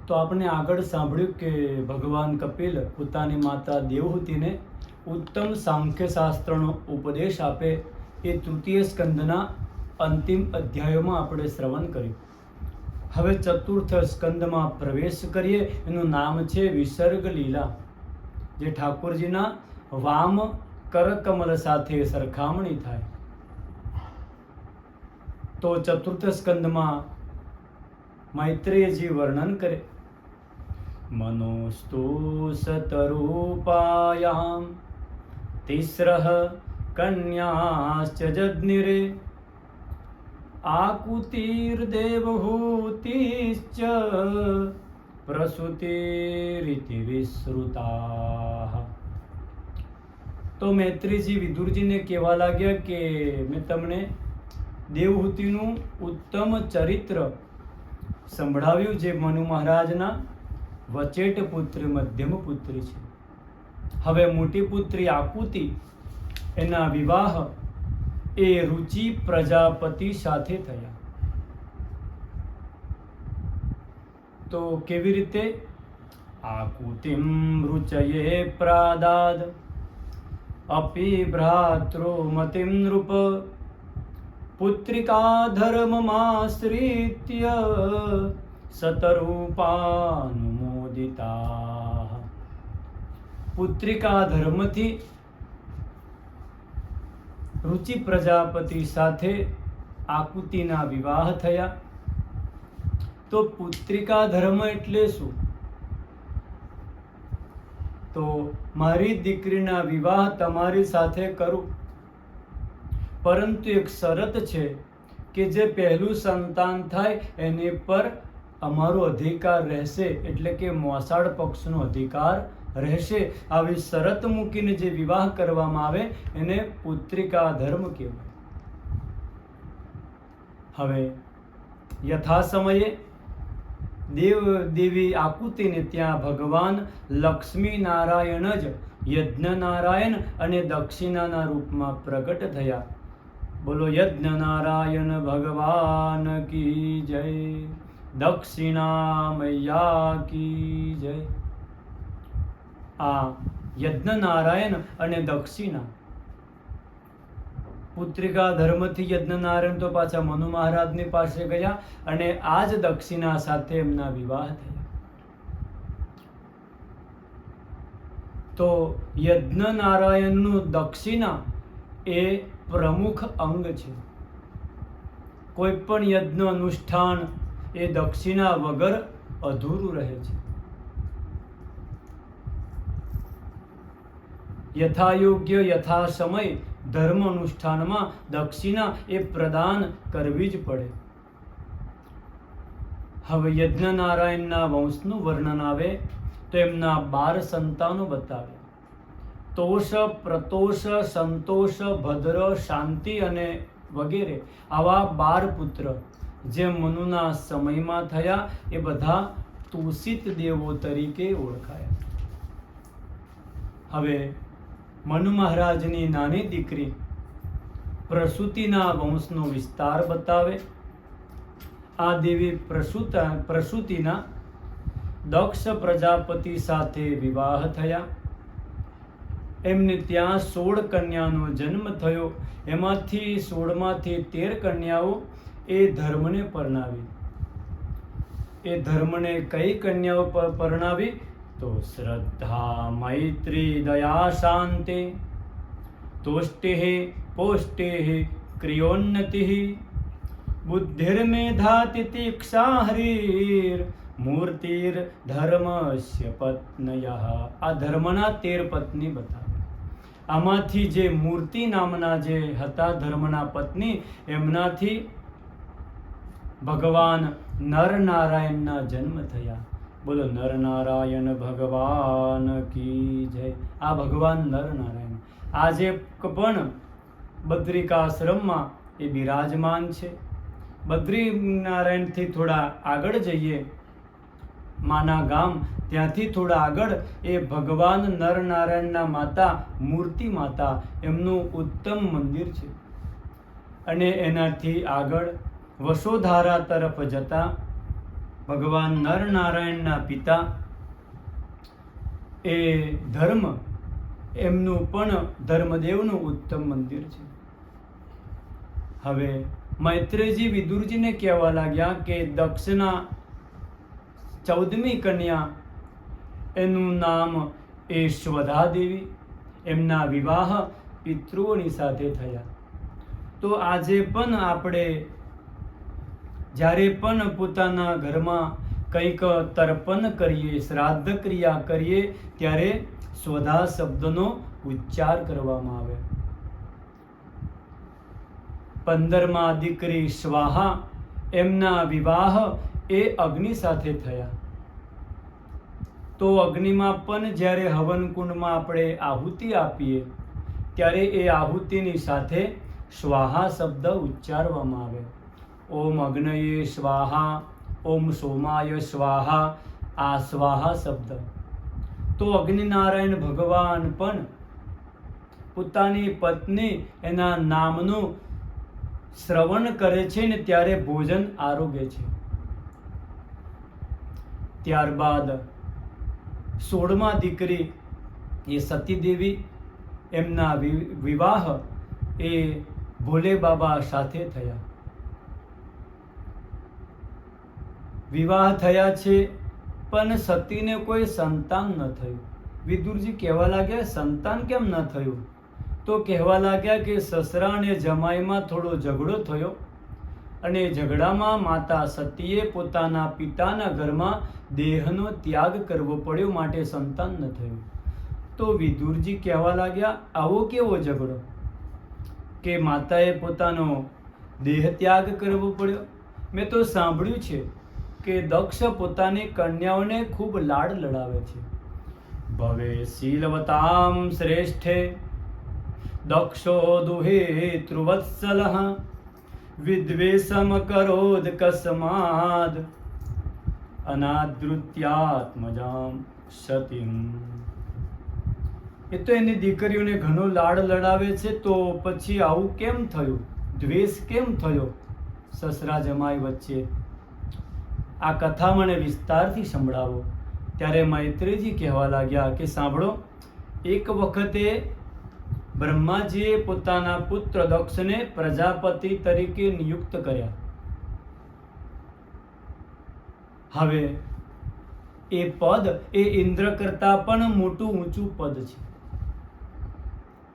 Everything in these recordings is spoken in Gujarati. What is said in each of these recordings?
તો આપણે આગળ સાંભળ્યું કે ભગવાન કપિલ પોતાની માતા દેવહૂતિને ઉત્તમ સાંખ્યશાસ્ત્રનો ઉપદેશ આપે એ તૃતીય સ્કંદના અંતિમ અધ્યાયોમાં આપણે શ્રવણ કર્યું. હવે ચતુર્થ સ્કંદમાં પ્રવેશ કરીએ. એનું નામ છે વિસર્ગ લીલા, જે ઠાકોરજીના વામ કરકમલ સાથે સરખામણી થાય. તો ચતુર્થ સ્કંદમાં મૈત્રેયજી વર્ણન કરે. મનોસ્તુ સતરૂપાયામ તિસ્રઃ કન્યાશ્ચ જજ્ઞિરે આકુતિર્દેવહૂતિશ્ચ પ્રસૂતિરિતિ વિશ્રુતાઃ. તો મૈત્રેયજી વિદુરજીને કહેવા લાગ્યા કે મેં તમને દેવહૂતિનું ઉત્તમ ચરિત્ર સંભળાવ્યું, જે મનુ મહારાજના વચેટ પુત્રી મધ્યમ પુત્રી છે. હવે મોટી પુત્રી આકુતિ, એના વિવાહ એ રુચિ પ્રજાપતિ સાથે થયા. તો કેવી રીતે? આકુતિમ રુચયે પ્રાદાદ અપી ભ્રાતૃમતિમ નૃપ પુત્રિકા ધર્મમાશ્રિત્ય સતરૂપાનુમોદિતા. પુત્રિકા ધર્મથી રુચિ પ્રજાપતિ સાથે આકુતિના વિવાહ થયા. તો પુત્રિકા ધર્મ એટલે શું? તો મારી દીકરીના વિવાહ તમારી સાથે કરું, પરંતુ એક શરત છે કે જે પહેલું સંતાન થાય એની પર અમારો અધિકાર રહેશે, એટલે કે મોસાળ પક્ષનો અધિકાર રહેશે. આવી શરત મૂકીને જે વિવાહ કરવામાં આવે એને પુત્રિકા ધર્મ કહેવાય. હવે યથા સમયે દેવી આકુતિને ત્યાં ભગવાન લક્ષ્મી નારાયણ જ યજ્ઞ નારાયણ અને દક્ષિણાના રૂપમાં પ્રગટ થયા. બોલો યજ્ઞ નારાયણ ભગવાન કી જય, દક્ષિણા મૈયા કી જય. આ યજ્ઞ નારાયણ અને દક્ષિણા, પુત્રિકા ધર્મથી યજ્ઞ નારાયણ તો પાછા મનુ મહારાજની પાસે ગયા અને આ જ દક્ષિણા સાથે એમના વિવાહ થયા. તો યજ્ઞ નારાયણનું દક્ષિણા એ પ્રમુખ અંગ છે. કોઈ પણ યજ્ઞ અનુષ્ઠાન એ દક્ષિણા વગર અધૂરું રહે છે. યથાયોગ્ય યથા સમય ધર્મ અનુષ્ઠાનમાં દક્ષિણા એ પ્રદાન કરવી જ પડે. હવે યજ્ઞ નારાયણના વંશનું વર્ણન આવે તો એમના 12 સંતાનો બતાવે. તોષ, પ્રતોષ, સંતોષ, ભદ્ર, શાંતિ અને વગેરે આવા 12 પુત્ર જે મનુના સમયમાં થયા એ બધા તુષિત દેવો તરીકે ઓળખાયા. હવે મનુ મહારાજની નાની દીકરી પ્રસૂતિના વંશનો વિસ્તાર બતાવે. આ દેવી પ્રસૂતિના દક્ષ પ્રજાપતિ સાથે વિવાહ થયા. એમને ત્યાં 16 કન્યાનો જન્મ થયો. એમાંથી 16માંથી 13 કન્યાઓ એ ધર્મને પરણાવી. એ ધર્મને કઈ કન્યાઓ પરણાવી? તો શ્રદ્ધા, મૈત્રી, દયા, શાંતિ, તુષ્ટિ, પુષ્ટિ, ક્રિયોન્નતિ, બુદ્ધિર્મેધા, તિતિક્ષા, હરિર, મૂર્તિર ધર્મસ્ય પત્નયઃ. આ ધર્મના 13 પત્ની બતાવે. આમાંથી જે મૂર્તિ નામના જે હતા ધર્મના પત્ની, એમનાથી ભગવાન નરનારાયણના જન્મ થયા. બોલો નરનારાયણ ભગવાન કી જય. આ ભગવાન નરનારાયણ આજે પણ બદ્રિકાશ્રમમાં એ બિરાજમાન છે. બદ્રીનારાયણથી થોડા આગળ જઈએ, માના ગામ, ત્યાંથી થોડા આગળ એ ભગવાન નરનારાયણના માતા મૂર્તિ માતા એમનું ઉત્તમ મંદિર છે. અને એનાથી આગળ વસોધારા તરફ જતા ભગવાન નરનારાયણના પિતા એ ધર્મ, એમનું પણ ધર્મદેવનું ઉત્તમ મંદિર છે. હવે મૈત્રેયજી વિદુરજીને કહેવા લાગ્યા કે દક્ષના 14મી કન્યા, એનું નામ એ શ્વધા દેવી, એમના વિવાહ પિતૃઓની સાથે થયા. તો આજે પણ આપણે જ્યારે પણ પોતાના ઘરમાં કંઈક તર્પણ કરીએ, શ્રાદ્ધ ક્રિયા કરીએ, ત્યારે સ્વધા શબ્દનો ઉચ્ચાર કરવામાં આવે. 15મા દીકરી સ્વાહા, એમના વિવાહ એ અગ્નિ સાથે થયા. તો અગ્નિમાં પણ જ્યારે હવનકુંડમાં આપણે આહુતિ આપીએ ત્યારે એ આહુતિની સાથે સ્વાહા શબ્દ ઉચ્ચારવામાં આવે. ઓમ અગ્નયે સ્વાહા, ઓમ સોમાય સ્વાહા, આ સ્વાહા શબ્દ. તો અગ્નિનારાયણ ભગવાન પણ પોતાની પત્ની એના નામનું શ્રવણ કરે છે ને ત્યારે ભોજન આરોગે છે. ત્યારબાદ 16મા દીકરી એ સતીદેવી, એમના વિવાહ એ ભોલે બાબા સાથે થયા. વિવાહ થયા છે પણ સતીને કોઈ સંતાન ન થયું. વિદુરજી કહેવા લાગ્યા સંતાન કેમ ન થયું? તો કહેવા લાગ્યા કે સસરા અને જમાઈમાં થોડો ઝઘડો થયો અને ઝઘડામાં માતા સતીએ પોતાના પિતાના ઘરમાં દેહનો ત્યાગ કરવો પડ્યો, માટે સંતાન ન થયું. તો વિદુરજી કહેવા લાગ્યા આવો કેવો ઝઘડો કે માતાએ પોતાનો દેહ ત્યાગ કરવો પડ્યો? મેં તો સાંભળ્યું છે કે દક્ષ પોતાની કન્યાઓને ખૂબ લાડ લડાવે છે. ભવે શીલવતામ શ્રેષ્ઠે દક્ષો દુહે ત્રુવત્સલઃ વિદ્વેષમ કરોદ કસ્માદ અનાદૃત્યાત્મજામ સતીમ. એ તો એની દીકરીઓને ઘણો લાડ લડાવે છે, તો પછી આવું કેમ થયું? દ્વેષ કેમ થયો સસરા જમાઈ વચ્ચે? આ કથા મને વિસ્તારથી સંભળાવો. ત્યારે મૈત્રેયજી કહેવા લાગ્યા કે સાંભળો, એક વખતે બ્રહ્માજીએ પોતાના પુત્ર દક્ષને પ્રજાપતિ તરીકે નિયુક્ત કર્યા. હવે એ પદ એ ઇન્દ્ર કરતા પણ મોટું ઊંચું પદ છે.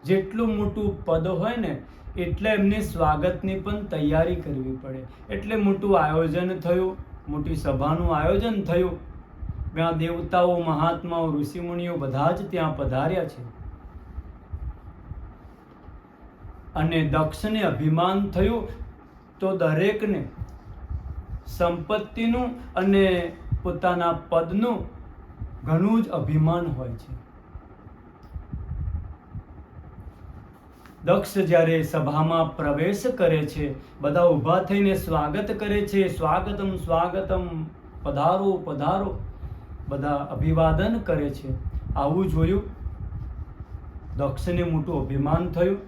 જેટલું મોટું પદ હોય ને એટલે એમને સ્વાગતની પણ તૈયારી કરવી પડે. એટલે મોટું આયોજન થયું, મોટી સભાનું આયોજન થયું. ત્યાં દેવતાઓ, મહાત્માઓ, ઋષિમુનિઓ બધા જ ત્યાં પધાર્યા છે. અને દક્ષને અભિમાન થયું. તો દરેકને સંપત્તિનું અને પોતાના પદનું ઘણું જ અભિમાન હોય છે. દક્ષ જ્યારે સભામાં પ્રવેશ કરે છે, બધા ઊભા થઈને સ્વાગત કરે છે. સ્વાગતમ સ્વાગતમ, પધારો પધારો, બધા અભિવાદન કરે છે. આવું જોયું, દક્ષને મોટું અભિમાન થયું.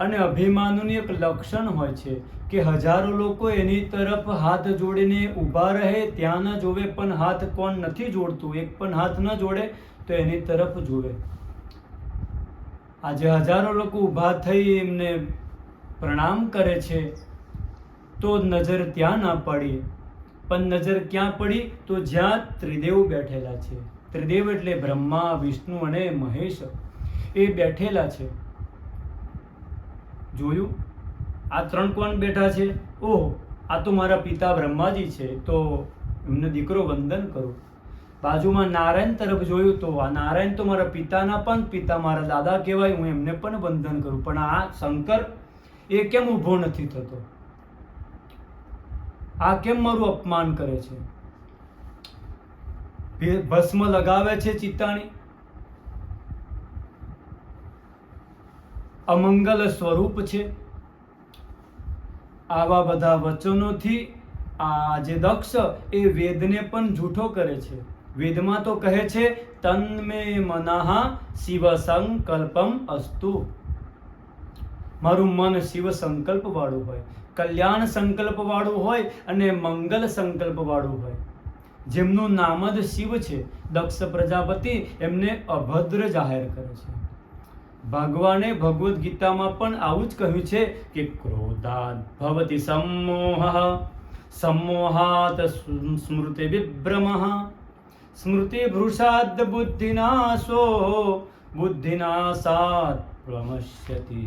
અને અભિમાનનું એક લક્ષણ હોય છે કે હજારો લોકો એની તરફ હાથ જોડીને ઊભા રહે, ત્યાં ન જોવે. પણ હાથ કોણ નથી જોડતું? એક પણ હાથ ન જોડે તો એની તરફ જોવે. આજે હજારો લોકો ઊભા થઈ એમને પ્રણામ કરે છે, તો નજર ત્યાં ના પડી. પણ નજર ક્યાં પડી? તો જ્યાં ત્રિદેવ બેઠેલા છે. ત્રિદેવ એટલે બ્રહ્મા, વિષ્ણુ અને મહેશ, એ બેઠેલા છે. જોયું, આ ત્રણ કોણ બેઠા છે? ઓહ, આ તો મારા પિતા બ્રહ્માજી છે, તો એમને દીકરો વંદન કરો. બાજુમાં નારાયણ તરફ જોયું, તો આ નારાયણ તો મારા પિતાના પણ પિતા, મારા દાદા કહેવાય, હું એમને પણ વંદન કરું. પણ આ શંકર એ કેમ ઊભો નથી થતો? આ કેમ મારું અપમાન કરે છે? ભસ્મ લગાવે છે ચિત્તાણી, અમંગલ સ્વરૂપ છે. આવા બધા વચનોથી આ જે દક્ષ એ વેદને પણ જૂઠો કરે છે. વેદમાં તો કહે છે તન્મે મનઃ શિવ સંકલ્પમ અસ્તુ. મારું મન શિવ સંકલ્પ વાળું હોય. કલ્યાણ સંકલ્પવાળું હોય અને મંગલ સંકલ્પવાળું હોય, જેમનું નામ જ શિવ છે, દક્ષ પ્રજાપતિ એમને અભદ્ર જાહેર કરે છે. ભગવાને ભગવદ્ ગીતામાં પણ આવું જ કહ્યું છે કે ક્રોધાદ ભવતિ સમોહ, સમોહાત સ્મૃતિ વિભ્રમઃ, સ્મૃતિ ભૃષાદ બુદ્ધિનાશો, બુદ્ધિનાશાત પ્રમશ્યતિ.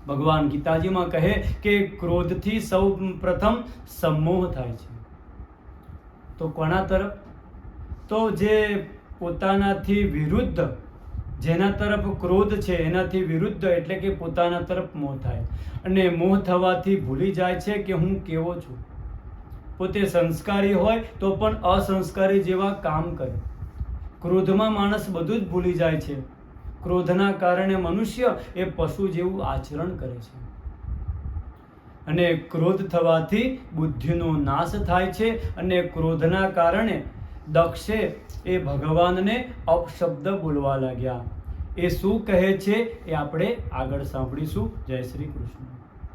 ભગવાન ગીતાજીમાં કહે કે ક્રોધથી સૌ પ્રથમ સમોહ થાય છે. તો કોના તરફ? તો જે પોતાનાથી વિરુદ્ધ, જેના તરફ ક્રોધ છે એનાથી વિરુદ્ધ એટલે કે પોતાના તરફ મોહ થાય. અને મોહ થવાથી ભૂલી જાય છે કે હું કેવો છું. પોતે સંસ્કારી હોય તો પણ અસંસ્કારી જેવા કામ કરે. ક્રોધમાં માણસ બધું જ ભૂલી જાય છે. ક્રોધના કારણે મનુષ્ય એ પશુ જેવું આચરણ કરે છે. અને ક્રોધ થવાથી બુદ્ધિનો નાશ થાય છે. અને ક્રોધના કારણે દક્ષે એ ભગવાનને અપશબ્દ બોલવા લાગ્યા. એ શું કહે છે એ આપણે આગળ સાંભળીશું. જય શ્રી કૃષ્ણ.